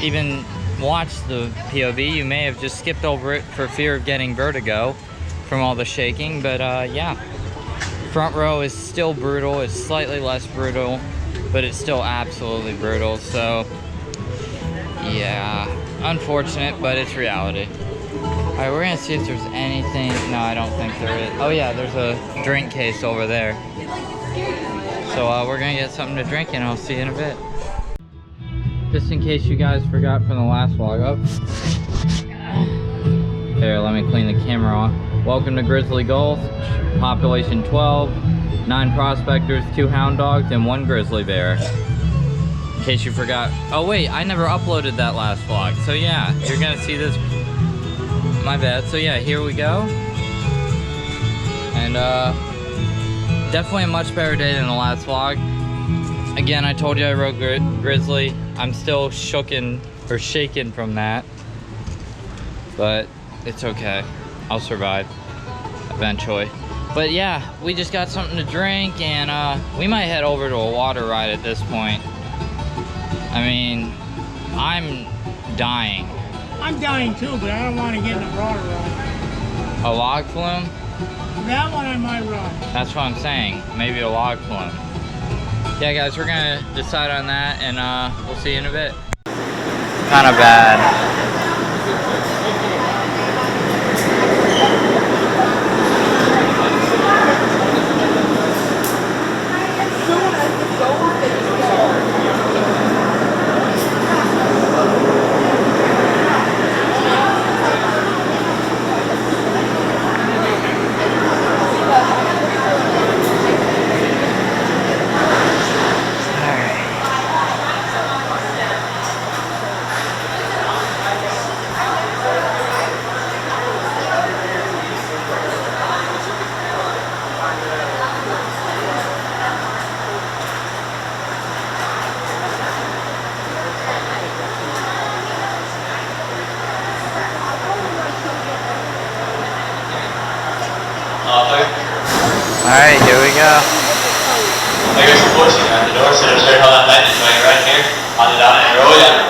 even watched the POV. You may have just skipped over it for fear of getting vertigo from all the shaking, but yeah. Front row is still brutal. It's slightly less brutal, but it's still absolutely brutal. So yeah, unfortunate, but it's reality. Alright, we're gonna see if there's anything. No, I don't think there is. Oh yeah, there's a drink case over there. So we're gonna get something to drink and I'll see you in a bit. Just in case you guys forgot from the last vlog. Oh. Here, let me clean the camera off. Welcome to Grizzly Gulch. Population 12, 9 prospectors, 2 hound dogs, and 1 grizzly bear. In case you forgot. Oh wait, I never uploaded that last vlog. So yeah, you're gonna see this. My bad. So yeah, here we go. And definitely a much better day than the last vlog. Again, I told you I rode Grizzly. I'm still shaken from that. But it's okay. I'll survive eventually. But yeah, we just got something to drink and we might head over to a water ride at this point. I mean, I'm dying. I'm dying too, but I don't want to get in a water ride. A log flume? That one I might run. That's what I'm saying. Maybe a log flume. Yeah, guys, we're gonna decide on that, and we'll see you in a bit. Kind of bad. Alright, here we go. I guess you're pushing at the door, so just right how that bend is going right here on the Dominator. Oh yeah.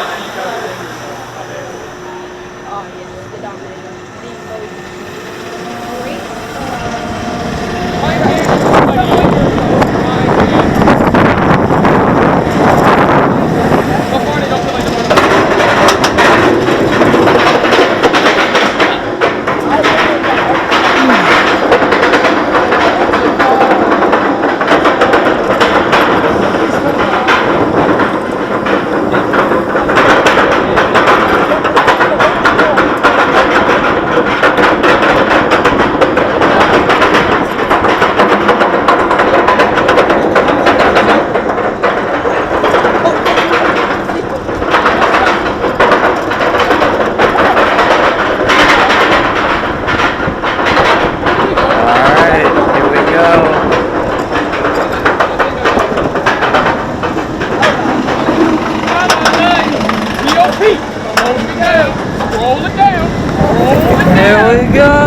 Here we go!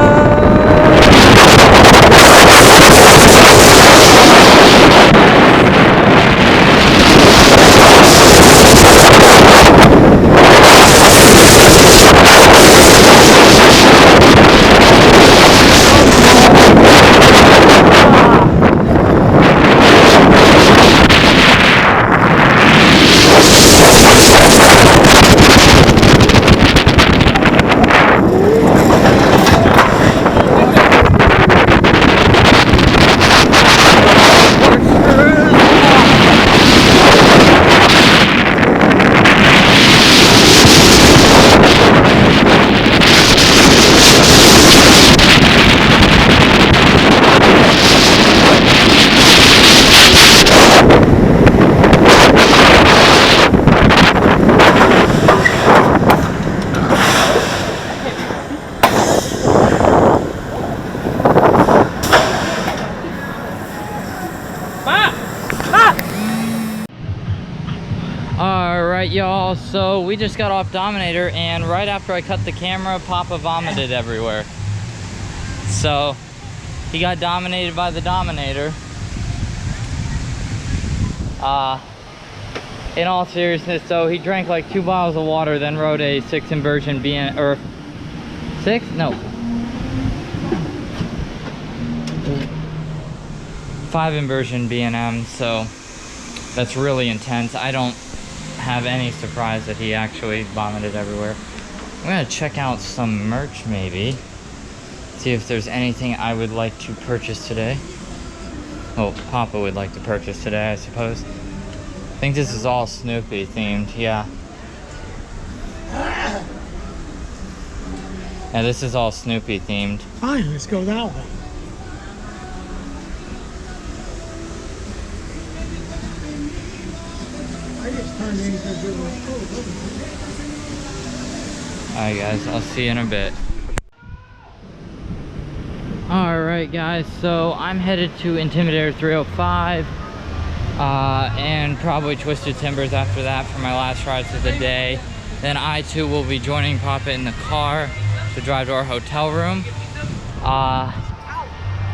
Alright y'all, so we just got off Dominator, and right after I cut the camera, Papa vomited everywhere. So he got dominated by the Dominator. In all seriousness though, he drank like 2 bottles of water, then rode a 6 inversion BN, or 6? No. 5 inversion B&M, so that's really intense. I don't have any surprise that he actually vomited everywhere. I'm gonna check out some merch maybe. See if there's anything I would like to purchase today. Oh, Papa would like to purchase today, I suppose. I think this is all Snoopy themed, yeah. Yeah, this is all Snoopy themed. Fine, let's go that way. Alright guys, I'll see you in a bit. Alright guys, so I'm headed to Intimidator 305 and probably Twisted Timbers after that for my last rides of the day. Then I too will be joining Papa in the car to drive to our hotel room.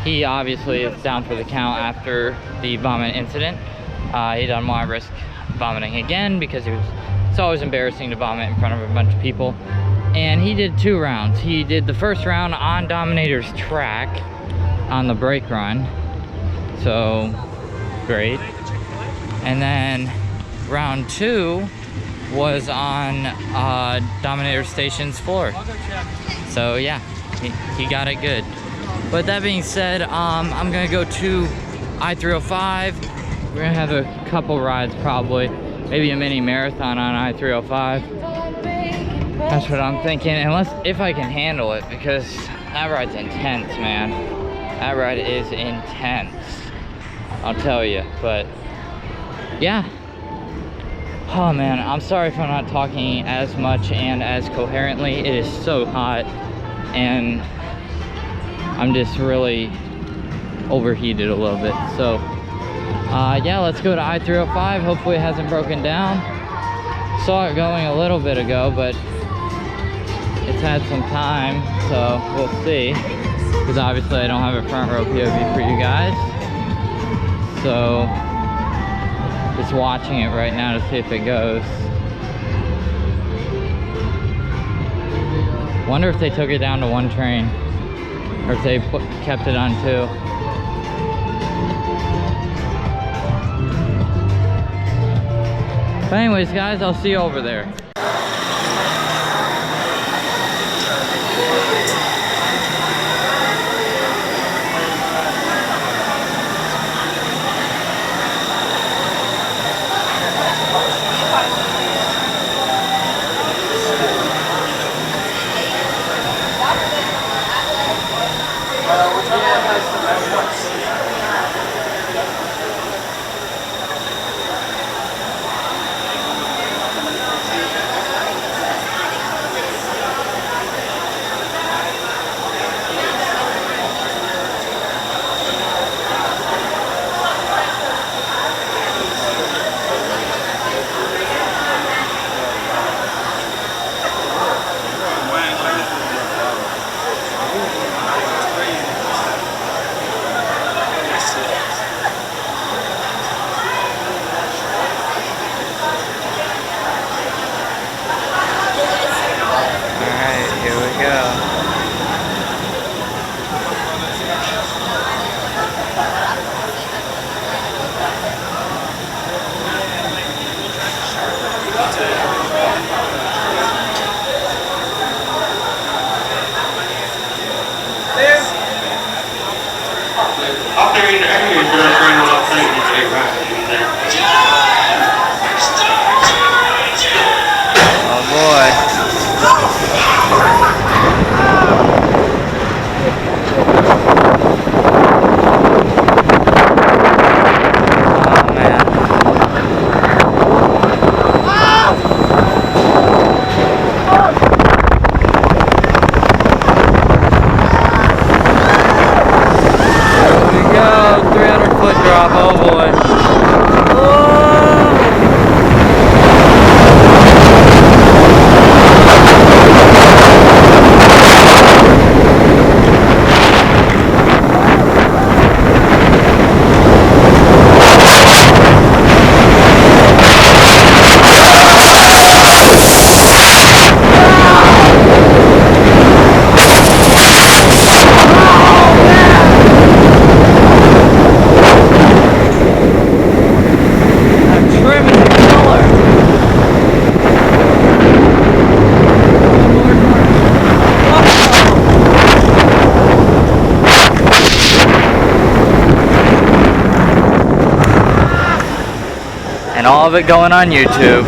He obviously is down for the count after the vomit incident. He doesn't want to risk vomiting again because it's always embarrassing to vomit in front of a bunch of people. And he did 2 rounds. He did the first round on Dominator's track on the brake run, so great. And then round 2 was on Dominator Station's floor. So yeah, he got it good. But that being said, I'm gonna go to I-305. We're gonna have a couple rides probably, maybe a mini marathon on I-305. That's what I'm thinking, if I can handle it, because that ride's intense, man. That ride is intense, I'll tell you. But yeah. Oh man, I'm sorry if I'm not talking as much and as coherently. It is so hot and I'm just really overheated a little bit. So yeah, let's go to I-305. Hopefully it hasn't broken down. Saw it going a little bit ago, but it's had some time, so we'll see. Because obviously I don't have a front row POV for you guys. So just watching it right now to see if it goes. Wonder if they took it down to 1 train, or if they kept it on 2. But anyways, guys, I'll see you over there. And all of it going on YouTube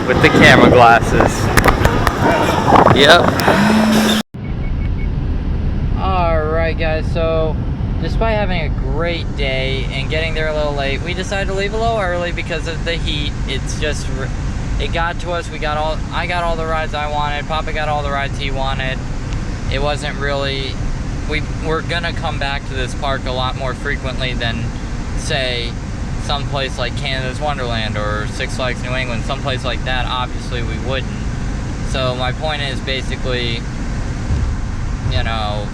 with the camera glasses. Yep. Alright guys, so despite having a great day and getting there a little late, we decided to leave a little early because of the heat. It's just, it got to us. I got all the rides I wanted. Papa got all the rides he wanted. It wasn't really, we're gonna come back to this park a lot more frequently than, say, someplace like Canada's Wonderland or Six Flags New England, someplace like that. Obviously we wouldn't. So my point is basically, you know,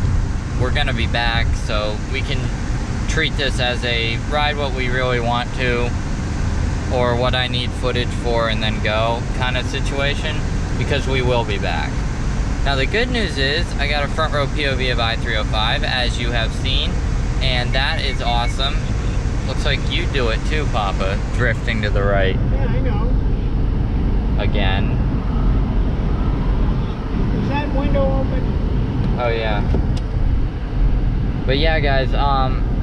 we're gonna be back, so we can treat this as a ride what we really want to, or what I need footage for and then go kind of situation, because we will be back. Now the good news is I got a front row POV of I-305, as you have seen, and that is awesome. Looks like you do it too, Papa, drifting to the right. Yeah, I know. Again. Is that window open? Oh yeah. But yeah guys,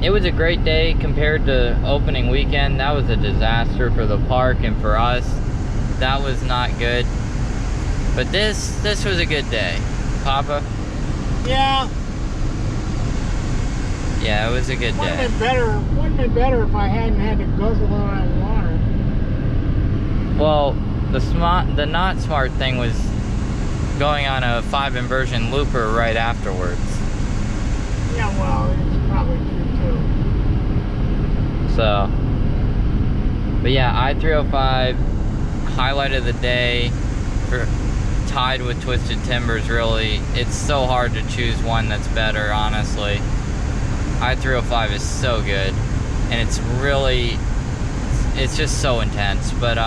it was a great day compared to opening weekend. That was a disaster for the park and for us. That was not good. But this was a good day. Papa? Yeah. Yeah, it was a good day. Wouldn't have been better if I hadn't had to guzzle all that water. Well, the not smart thing was going on a 5 inversion looper right afterwards. Yeah, well, it's probably true too. So, but yeah, I-305, highlight of the day, tied with Twisted Timbers. Really, it's so hard to choose one that's better, honestly. I-305 is so good. and it's really, it's just so intense. But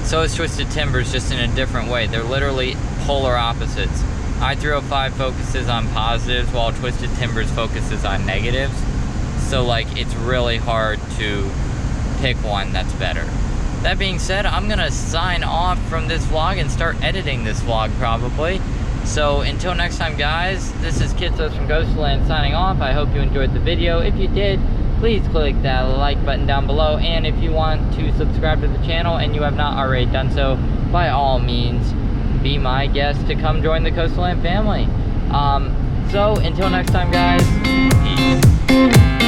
so is Twisted Timbers, just in a different way. They're literally polar opposites. I305 focuses on positives while Twisted Timbers focuses on negatives. So like it's really hard to pick one that's better. That being said, I'm gonna sign off from this vlog and start editing this vlog probably. So until next time guys, this is Kitsos from Ghostland signing off. I hope you enjoyed the video. If you did, please click that like button down below, and if you want to subscribe to the channel and you have not already done so, by all means be my guest to come join the Coastal Land family. So until next time guys, peace.